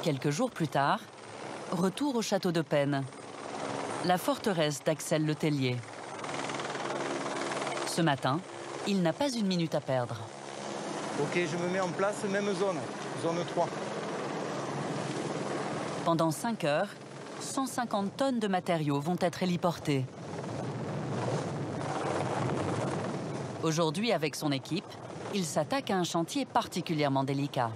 Quelques jours plus tard, retour au château de Penne, la forteresse d'Axel Le Tellier. Ce matin, il n'a pas une minute à perdre. Ok, je me mets en place, même zone, zone 3. Pendant 5 heures, 150 tonnes de matériaux vont être héliportés. Aujourd'hui, avec son équipe, il s'attaque à un chantier particulièrement délicat.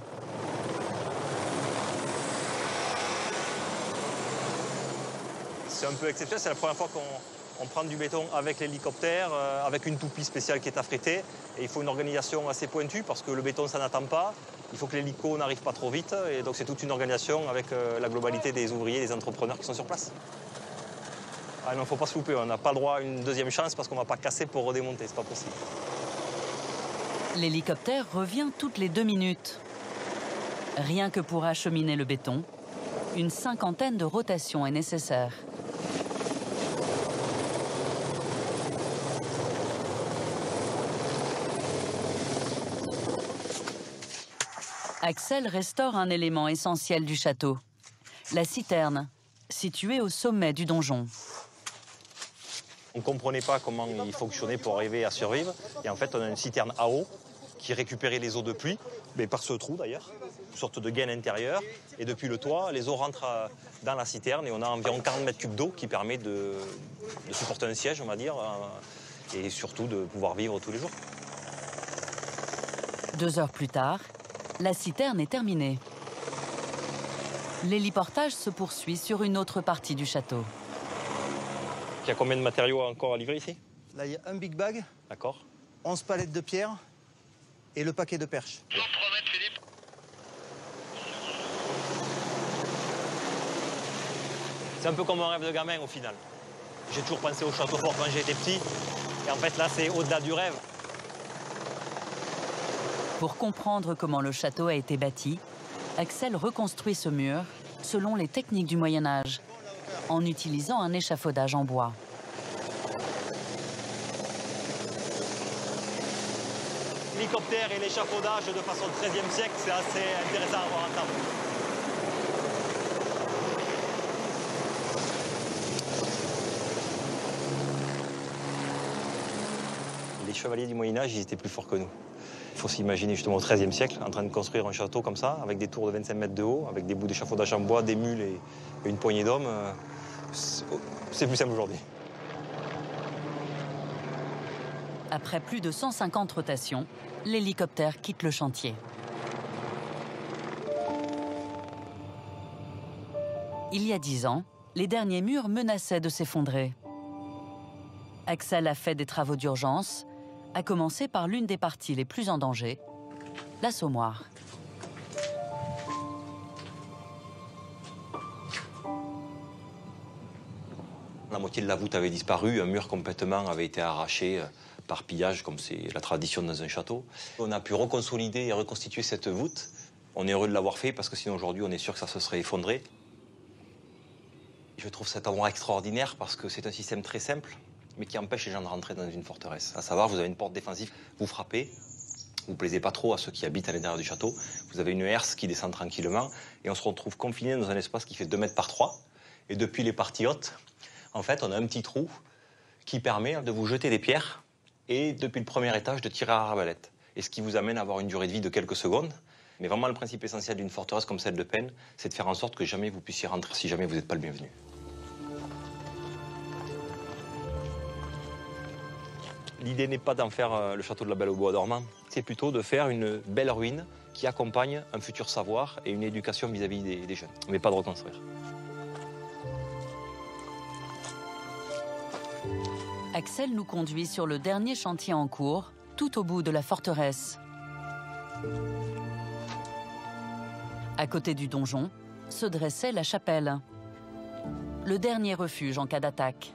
C'est un peu exceptionnel, c'est la première fois qu'on prend du béton avec l'hélicoptère, avec une toupie spéciale qui est affrétée. Et il faut une organisation assez pointue parce que le béton, ça n'attend pas. Il faut que l'hélico n'arrive pas trop vite. Et donc c'est toute une organisation avec la globalité des ouvriers, des entrepreneurs qui sont sur place. Ah, il ne faut pas se louper, on n'a pas le droit à une deuxième chance parce qu'on ne va pas casser pour redémonter, c'est pas possible. L'hélicoptère revient toutes les 2 minutes. Rien que pour acheminer le béton, une 50aine de rotations est nécessaire. Axel restaure un élément essentiel du château, la citerne, située au sommet du donjon. On ne comprenait pas comment il fonctionnait pour arriver à survivre. Et en fait, on a une citerne à eau qui récupérait les eaux de pluie, mais par ce trou d'ailleurs, une sorte de gaine intérieure. Et depuis le toit, les eaux rentrent dans la citerne et on a environ 40 mètres cubes d'eau qui permet de supporter un siège, on va dire, et surtout de pouvoir vivre tous les jours. 2 heures plus tard, la citerne est terminée. L'héliportage se poursuit sur une autre partie du château. Il y a combien de matériaux encore à livrer ici? Là, il y a un big bag, D'accord. 11 palettes de pierre et le paquet de perches. C'est un peu comme un rêve de gamin au final. J'ai toujours pensé au château fort quand j'étais petit. Et en fait, là, c'est au-delà du rêve. Pour comprendre comment le château a été bâti, Axel reconstruit ce mur selon les techniques du Moyen-Âge, en utilisant un échafaudage en bois. L'hélicoptère et l'échafaudage de façon 13e siècle, c'est assez intéressant à voir ensemble. Les chevaliers du Moyen-Âge, ils étaient plus forts que nous. Il faut s'imaginer justement au XIIIe siècle, en train de construire un château comme ça, avec des tours de 25 mètres de haut, avec des bouts d'échafaudage en bois, des mules et une poignée d'hommes. C'est plus simple aujourd'hui. Après plus de 150 rotations, l'hélicoptère quitte le chantier. Il y a 10 ans, les derniers murs menaçaient de s'effondrer. Axel a fait des travaux d'urgence, à commencer par l'une des parties les plus en danger, l'assommoir. La moitié de la voûte avait disparu, un mur complètement avait été arraché par pillage, comme c'est la tradition dans un château. On a pu reconsolider et reconstituer cette voûte. On est heureux de l'avoir fait parce que sinon aujourd'hui on est sûr que ça se serait effondré. Je trouve cet endroit extraordinaire parce que c'est un système très simple, mais qui empêche les gens de rentrer dans une forteresse. À savoir, vous avez une porte défensive, vous frappez, vous ne plaisez pas trop à ceux qui habitent à l'intérieur du château. Vous avez une herse qui descend tranquillement et on se retrouve confiné dans un espace qui fait 2 mètres par 3. Et depuis les parties hautes, en fait, on a un petit trou qui permet de vous jeter des pierres et depuis le premier étage de tirer à l'arbalète. Et ce qui vous amène à avoir une durée de vie de quelques secondes. Mais vraiment, le principe essentiel d'une forteresse comme celle de Penne, c'est de faire en sorte que jamais vous puissiez rentrer si jamais vous n'êtes pas le bienvenu. L'idée n'est pas d'en faire le château de la Belle au Bois dormant, c'est plutôt de faire une belle ruine qui accompagne un futur savoir et une éducation vis-à-vis des jeunes, mais pas de reconstruire. Axel nous conduit sur le dernier chantier en cours, tout au bout de la forteresse. À côté du donjon se dressait la chapelle, le dernier refuge en cas d'attaque.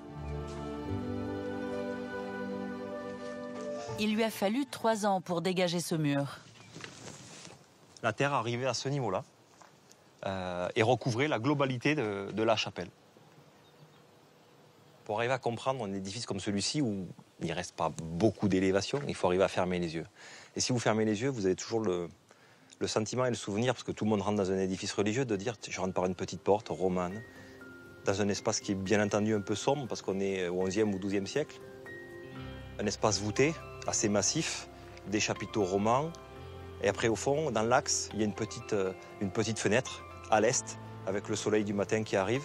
Il lui a fallu 3 ans pour dégager ce mur. La terre arrivait à ce niveau-là et recouvrait la globalité de la chapelle. Pour arriver à comprendre un édifice comme celui-ci où il ne reste pas beaucoup d'élévation, il faut arriver à fermer les yeux. Et si vous fermez les yeux, vous avez toujours le le sentiment et le souvenir, parce que tout le monde rentre dans un édifice religieux, de dire je rentre par une petite porte romane, dans un espace qui est bien entendu un peu sombre, parce qu'on est au XIe ou XIIe siècle. Un espace voûté, assez massif, des chapiteaux romans. Et après, au fond, dans l'axe, il y a une petite fenêtre à l'est, avec le soleil du matin qui arrive.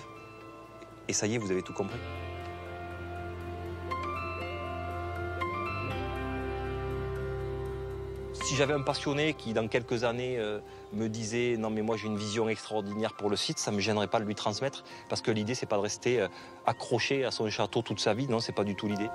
Et ça y est, vous avez tout compris. Si j'avais un passionné qui, dans quelques années, me disait « Non, mais moi, j'ai une vision extraordinaire pour le site », ça ne me gênerait pas de lui transmettre, parce que l'idée, c'est pas de rester accroché à son château toute sa vie, non, c'est pas du tout l'idée.